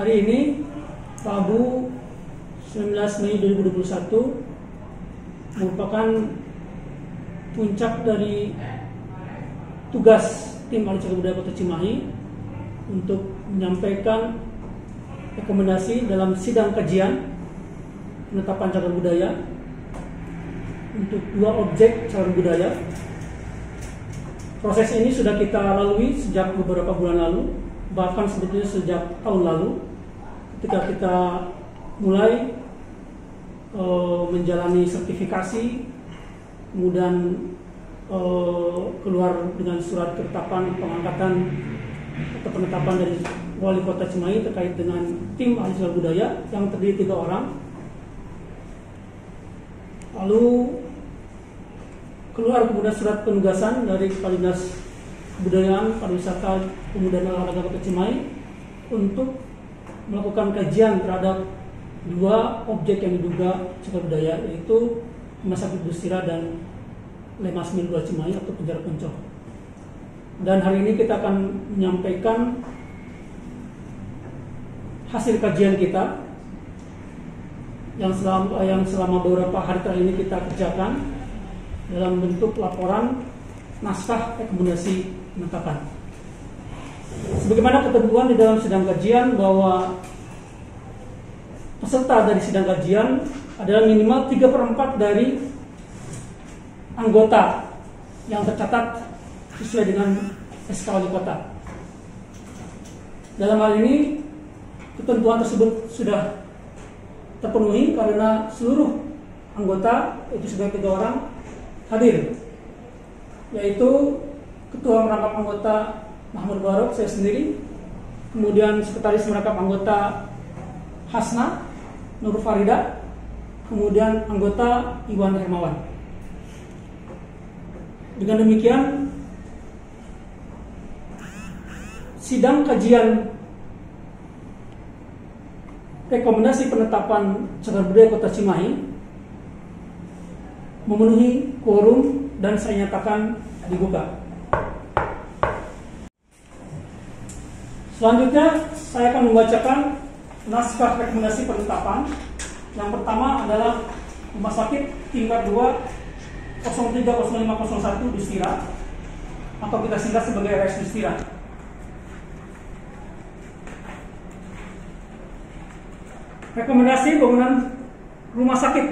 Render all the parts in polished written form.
Hari ini Rabu 19 Mei 2021 merupakan puncak dari tugas tim ahli cagar budaya Kota Cimahi untuk menyampaikan rekomendasi dalam sidang kajian penetapan cagar budaya untuk 2 objek cagar budaya. Proses ini sudah kita lalui sejak beberapa bulan lalu, bahkan sebetulnya sejak tahun lalu ketika kita mulai menjalani sertifikasi, kemudian keluar dengan surat ketetapan pengangkatan atau penetapan dari Wali Kota Cimahi terkait dengan tim ahli cagar budaya yang terdiri 3 orang. Lalu keluar kemudian surat penugasan dari Kepala Dinas Kebudayaan, Pariwisata, Pemuda dan Olahraga Kota Cimahi untuk melakukan kajian terhadap 2 objek yang diduga cagar budaya, yaitu Rumah Sakit Dustira dan Lemasmil 2 Cimahi atau Penjara Poncol. Dan hari ini kita akan menyampaikan hasil kajian kita yang selama beberapa hari terakhir ini kita kerjakan dalam bentuk laporan naskah rekomendasi penetapan. Sebagaimana ketentuan di dalam sidang kajian bahwa peserta dari sidang kajian adalah minimal 3/4 dari anggota yang tercatat sesuai dengan SK Wali Kota. Dalam hal ini ketentuan tersebut sudah terpenuhi karena seluruh anggota, itu sebanyak 3 orang, hadir, yaitu Ketua Merangkap Anggota Mahmud Barok, saya sendiri, kemudian Sekretaris Merangkap Anggota Hasna Nur Farida, kemudian anggota Iwan Hermawan. Dengan demikian, sidang kajian rekomendasi penetapan cagar budaya Kota Cimahi memenuhi quorum dan saya nyatakan dibuka. Selanjutnya saya akan membacakan naskah rekomendasi penetapan. Yang pertama adalah Rumah Sakit Tingkat 2 030501 Dustira, atau kita singkat sebagai RS Dustira. Rekomendasi bangunan rumah sakit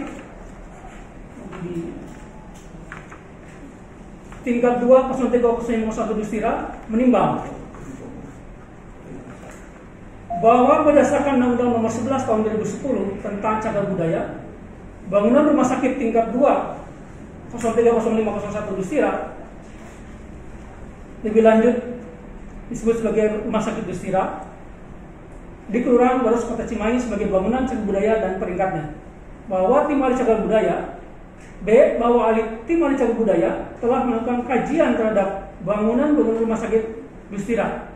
Tingkat 2 030501 Dustira menimbang bahwa berdasarkan Undang-Undang Nomor 11 Tahun 2010 tentang cagar budaya, bangunan rumah sakit tingkat 2 030501 Dustira, lebih lanjut disebut sebagai Rumah Sakit Dustira, di Kelurahan Baros Kota Cimahi sebagai bangunan cagar budaya, dan peringkatnya bahwa tim ahli cagar budaya bahwa tim ahli cagar budaya telah melakukan kajian terhadap bangunan rumah sakit Dustira,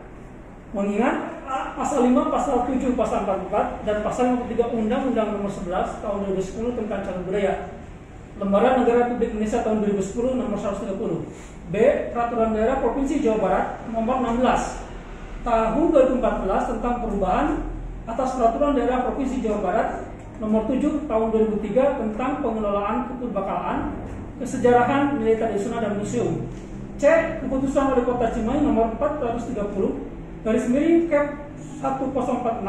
mengingat pasal 5, pasal 7, pasal 44 dan pasal 53 Undang-Undang Nomor 11 Tahun 2010 tentang cagar budaya, Lembaran Negara Republik Indonesia Tahun 2010 Nomor 130, B. Peraturan Daerah Provinsi Jawa Barat Nomor 16 Tahun 2014 tentang perubahan atas Peraturan Daerah Provinsi Jawa Barat Nomor 7 Tahun 2003 tentang pengelolaan kepurbakalaan, kesejarahan, nilai tradisional dan museum. C. Keputusan Wali Kota Cimahi Nomor 430 /Kep 1046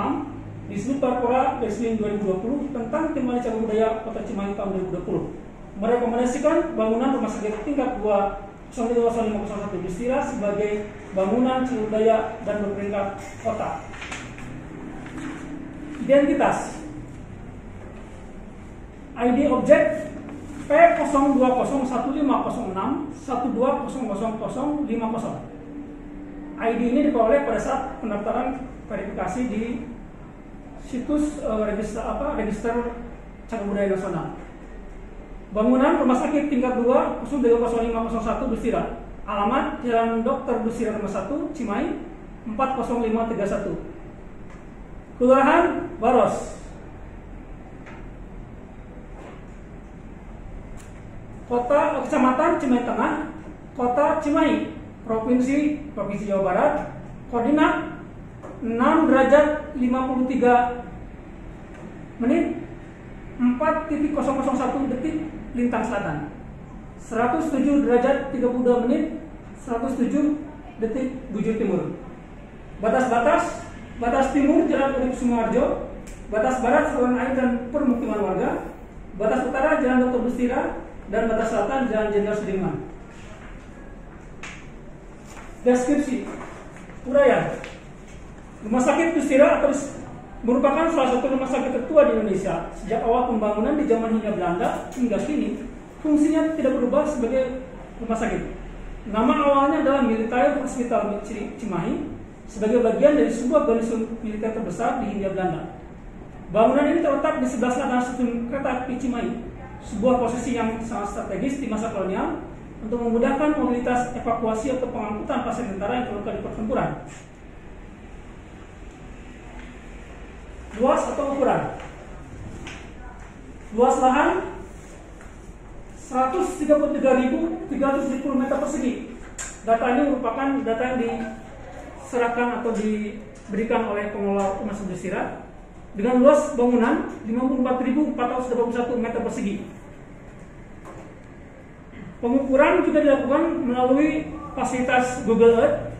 disebut Perpora /2020 tentang tim ahli cagar budaya Kota Cimahi tahun 2020, merekomendasikan bangunan rumah sakit tingkat 2 030501 Dustira sebagai bangunan cagar budaya dan berperingkat kota. Identitas ID objek P02015061200050. ID ini diperoleh pada saat pendaftaran verifikasi di situs register cagar budaya nasional. Bangunan rumah sakit tingkat 2 030501 Dustira, alamat Jalan Dr. Dustira nomor 1 Cimahi 40531, Kelurahan Baros, Kecamatan Cimahi Tengah, Kota Cimahi, Provinsi Jawa Barat, koordinat 6 derajat 53 menit 4.001 detik lintang selatan, 107 derajat 32 menit 107 detik bujur timur. Batas timur Jalan Urip Sumoharjo, batas barat saluran air dan permukiman warga, batas utara Jalan Dr. Dustira, dan batas selatan Jalan Jenderal Sudirman. Deskripsi uraian. Rumah Sakit Dustira merupakan salah satu rumah sakit tertua di Indonesia. Sejak awal pembangunan di zaman Hindia Belanda hingga kini, fungsinya tidak berubah sebagai rumah sakit. Nama awalnya adalah Military Hospital Cimahi sebagai bagian dari sebuah garnison militer terbesar di Hindia Belanda. Bangunan ini terletak di sebelah selatan stasiun kereta api Cimahi, sebuah posisi yang sangat strategis di masa kolonial untuk memudahkan mobilitas evakuasi atau pengangkutan pasien tentara yang terluka di pertempuran. Luas atau ukuran. Luas lahan 133.370 meter persegi. Data ini merupakan data yang diserahkan atau diberikan oleh pengelola Rumah Sakit Dustira. Dengan luas bangunan 54.481 meter persegi. Pengukuran juga dilakukan melalui fasilitas Google Earth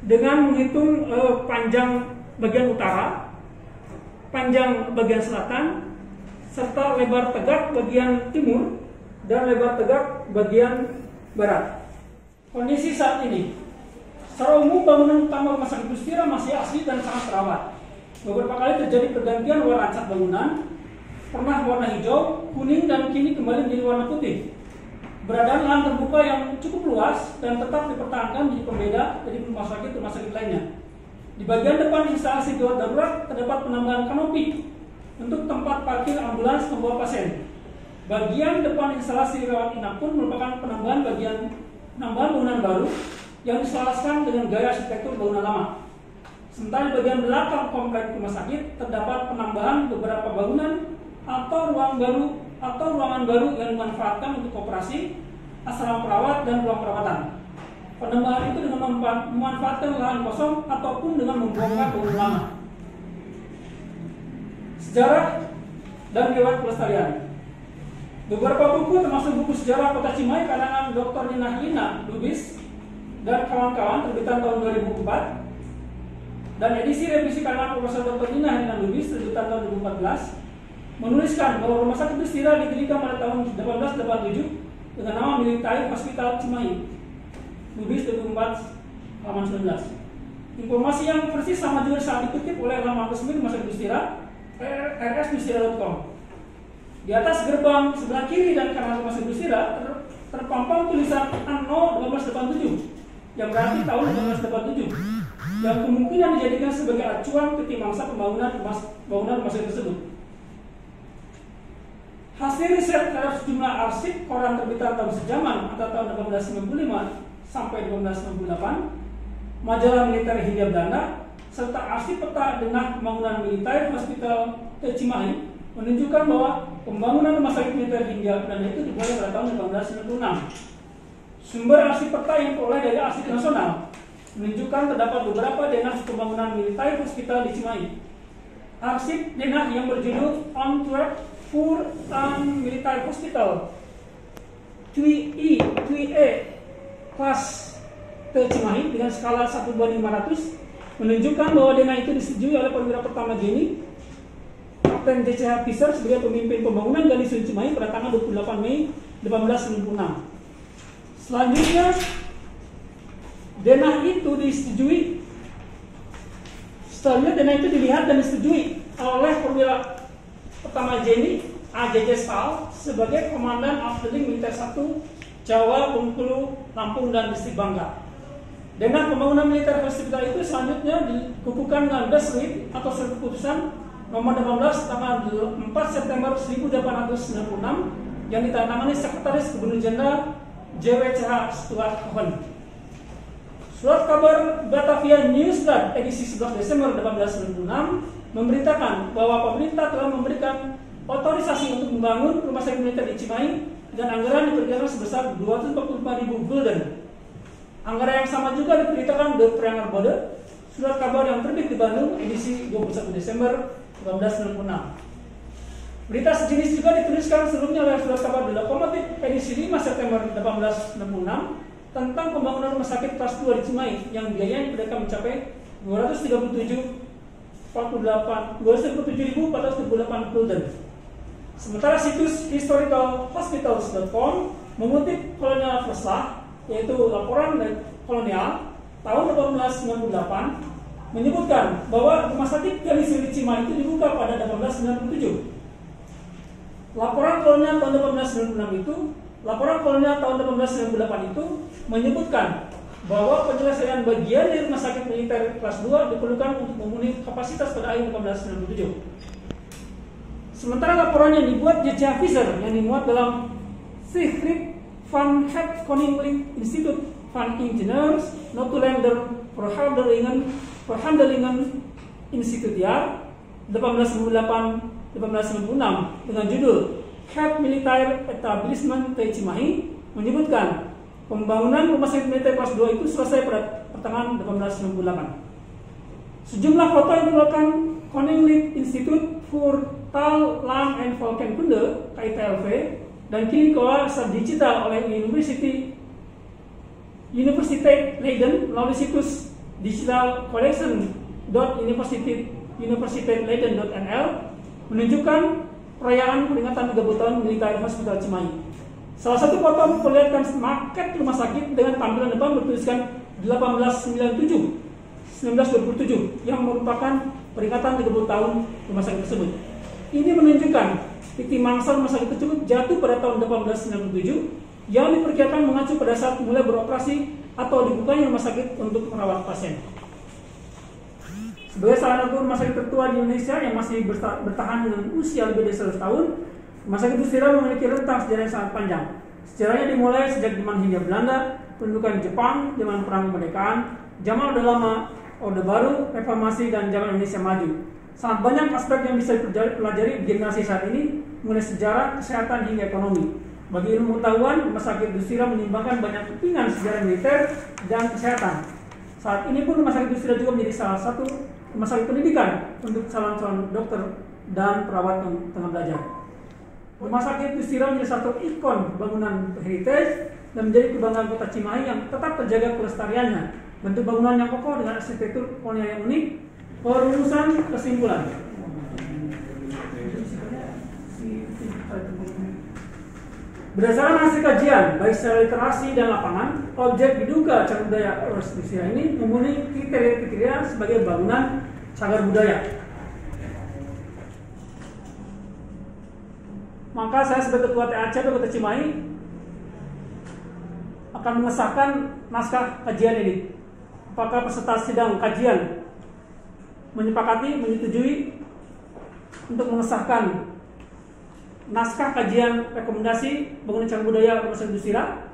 dengan menghitung panjang bagian utara, panjang bagian selatan, serta lebar tegak bagian timur dan lebar tegak bagian barat. Kondisi saat ini, secara umum bangunan utama Rumah Sakit Dustira masih asli dan sangat terawat. Beberapa kali terjadi pergantian warna cat bangunan, pernah warna hijau, kuning, dan kini kembali menjadi warna putih. Beradaan lahan terbuka yang cukup luas dan tetap dipertahankan menjadi pembeda dari rumah sakit lainnya. Di bagian depan instalasi gawat darurat terdapat penambahan kanopi untuk tempat parkir ambulans membawa pasien. Bagian depan instalasi rawat inap pun merupakan penambahan bangunan baru yang diselaraskan dengan gaya arsitektur bangunan lama. Sementara di bagian belakang kompleks rumah sakit terdapat penambahan beberapa bangunan atau ruangan baru yang dimanfaatkan untuk operasi, asrama perawat, dan ruang perawatan. Penambahan itu dengan memanfaatkan lahan kosong ataupun dengan membongkar bangunan lama. Sejarah dan riwayat pelestarian. Beberapa buku termasuk buku sejarah Kota Cimahi karangan Dr. Nina Lina Lubis dan kawan-kawan terbitan tahun 2004 dan edisi revisi karangan Profesor Dr. Nina Lina Lubis terbitan tahun 2014 menuliskan bahwa Rumah Sakit Dustira didirikan pada tahun 1887 dengan nama Military Hospital Cimahi. Lubis 2004 halaman 19. Informasi yang persis sama juga saat dikutip oleh laman resmi Rumah Sakit Dustira, rsdustira.com. Di atas gerbang sebelah kiri dan kanan Rumah Sakit Dustira terpampang tulisan Anno 1887 yang berarti tahun 1887 yang kemungkinan dijadikan sebagai acuan peti mangsa pembangunan rumah sakit tersebut. Hasil riset terhadap sejumlah arsip koran terbitan tahun sejaman atau tahun 1895 sampai 1898, majalah militer Hindia Belanda, serta arsip peta denah pembangunan militer Hospital Cimahi menunjukkan bahwa pembangunan rumah sakit militer Hindia Belanda itu dimulai pada tahun 1896. Sumber arsip peta yang diperoleh dari Arsip Nasional menunjukkan terdapat beberapa denah pembangunan militer hospital di Cimahi. Arsip denah yang berjudul Antwerp Poor Military Hospital 2E kelas Cimahi dengan skala 1/500 menunjukkan bahwa denah itu disetujui oleh perwira pertama Jenny Kapten JCH Fischer sebagai pemimpin pembangunan garnison Cimahi pada tanggal 28 Mei 1896. Selanjutnya, denah itu disetujui. Selanjutnya denah itu dilihat dan disetujui oleh perwira pertama Jenny A.J.J. Stahl sebagai Komandan Artillery Militer 1 Jawa, Bengkulu, Lampung, dan Distrik Bangka. Denah pembangunan militer hospital itu selanjutnya dikukuhkan dengan Desrit atau surat keputusan nomor 18 tanggal 4 September 1896 yang ditandatangani Sekretaris Gubernur Jenderal J.W.C.H. Stuart Cohen. Surat kabar Batavia Newsblad edisi 11 Desember 1896 memberitakan bahwa pemerintah telah memberikan otorisasi untuk membangun rumah sakit militer di Cimahi dan anggaran diperkirakan sebesar 245.000 gulden. Anggaran yang sama juga diberitakan The Triangle Bode, surat kabar yang terbit di Bandung edisi 21 Desember 1996. Berita sejenis juga dituliskan sebelumnya oleh surat kabar The Lokomotif edisi 5 September 1866 tentang pembangunan rumah sakit kelas 2 di Cimahi yang biayanya mereka mencapai 237.428 gulden. Sementara situs historicalhospitals.com mengutip Kolonial Verslah, yaitu laporan kolonial tahun 1898, menyebutkan bahwa rumah sakit Galisir di Cimahi itu dibuka pada 1897. Laporan kolonial tahun 1896 itu, laporan kolonial tahun 1898 itu menyebutkan bahwa penyelesaian bagian dari rumah sakit militer kelas 2 diperlukan untuk memenuhi kapasitas pada akhir 1897. Sementara laporan yang dibuat J.J. Visser yang dimuat dalam Siegfried van het Koninklijk Instituut van Ingenieurs Notuländer Verhandelingen Instituutjaar 1898-1896 dengan judul Het Militair Etablissement te Cimahi menyebutkan pembangunan rumah sakit militer kelas 2 itu selesai pada pertengahan 1898. Sejumlah foto yang dikeluarkan Koninklijk Instituut voor Taal, Land en Volkenkunde (KITLV) dan kini dikelola secara digital oleh Universiteit Leiden melalui situs digitalcollection.universiteitleiden.nl menunjukkan perayaan peringatan 30 tahun Military Hospital Cimahi. Salah satu foto memperlihatkan maket rumah sakit dengan tampilan depan bertuliskan 1927 yang merupakan peringatan 30 tahun rumah sakit tersebut. Ini menunjukkan titik mangsa rumah sakit tersebut jatuh pada tahun 1897 yang diperkirakan mengacu pada saat mulai beroperasi atau dibukanya rumah sakit untuk merawat pasien. Sebagai salah satu rumah sakit tertua di Indonesia yang masih bertahan dengan usia lebih dari 100 tahun, Rumah sakit Dustira memiliki rentang sejarah yang sangat panjang. Sejarahnya dimulai sejak zaman Hindia Belanda, pendudukan Jepang, zaman Perang Kemerdekaan, zaman Orde Lama, Orde Baru, Reformasi, dan zaman Indonesia Maju. Sangat banyak aspek yang bisa dipelajari generasi saat ini, mulai sejarah, kesehatan, hingga ekonomi. Bagi ilmu pengetahuan, Rumah sakit Dustira menyumbangkan banyak kepingan sejarah militer dan kesehatan. Saat ini pun Rumah sakit Dustira juga menjadi salah satu rumah sakit pendidikan untuk calon-calon dokter dan perawat yang tengah belajar. Rumah sakit Dustira menjadi satu ikon bangunan heritage dan menjadi kebanggaan kota Cimahi yang tetap terjaga kelestariannya. Bentuk bangunan yang kokoh dengan arsitektur kolonial yang unik. Perumusan kesimpulan. Berdasarkan hasil kajian, baik secara literasi dan lapangan, objek diduga cagar budaya Dustira ini memenuhi kriteria sebagai bangunan cagar budaya. Maka saya sebagai ketua TAC atau Kota Cimahi akan mengesahkan naskah kajian ini. Apakah peserta sidang kajian menyepakati, menyetujui untuk mengesahkan naskah kajian rekomendasi bangunan cagar budaya Rumah sakit Dustira?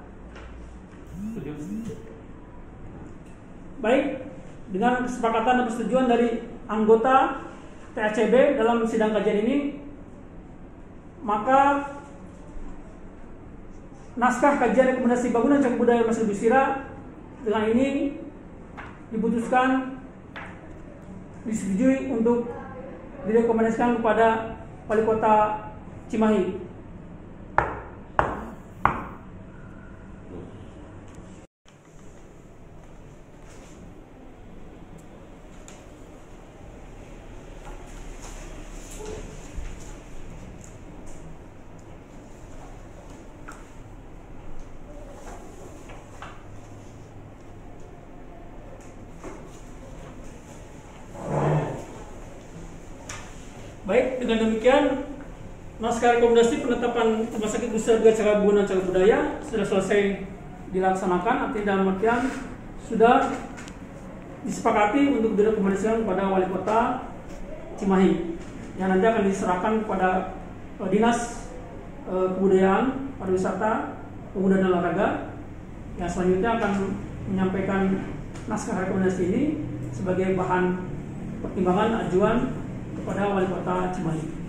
Baik, dengan kesepakatan dan persetujuan dari anggota TACB dalam sidang kajian ini, maka naskah kajian rekomendasi bangunan cagar budaya Rumah sakit Dustira dengan ini diputuskan, disetujui untuk direkomendasikan kepada Wali Kota Cimahi. Baik, dengan demikian naskah rekomendasi penetapan Rumah sakit Dustira sebagai bangunan cagar budaya sudah selesai dilaksanakan. Artinya dalam artian sudah disepakati untuk direkomendasikan kepada Wali Kota Cimahi, yang nanti akan diserahkan kepada Dinas Kebudayaan, Pariwisata, Pemuda dan Olahraga, yang selanjutnya akan menyampaikan naskah rekomendasi ini sebagai bahan pertimbangan ajuan kepada Wali Kota Cimahi.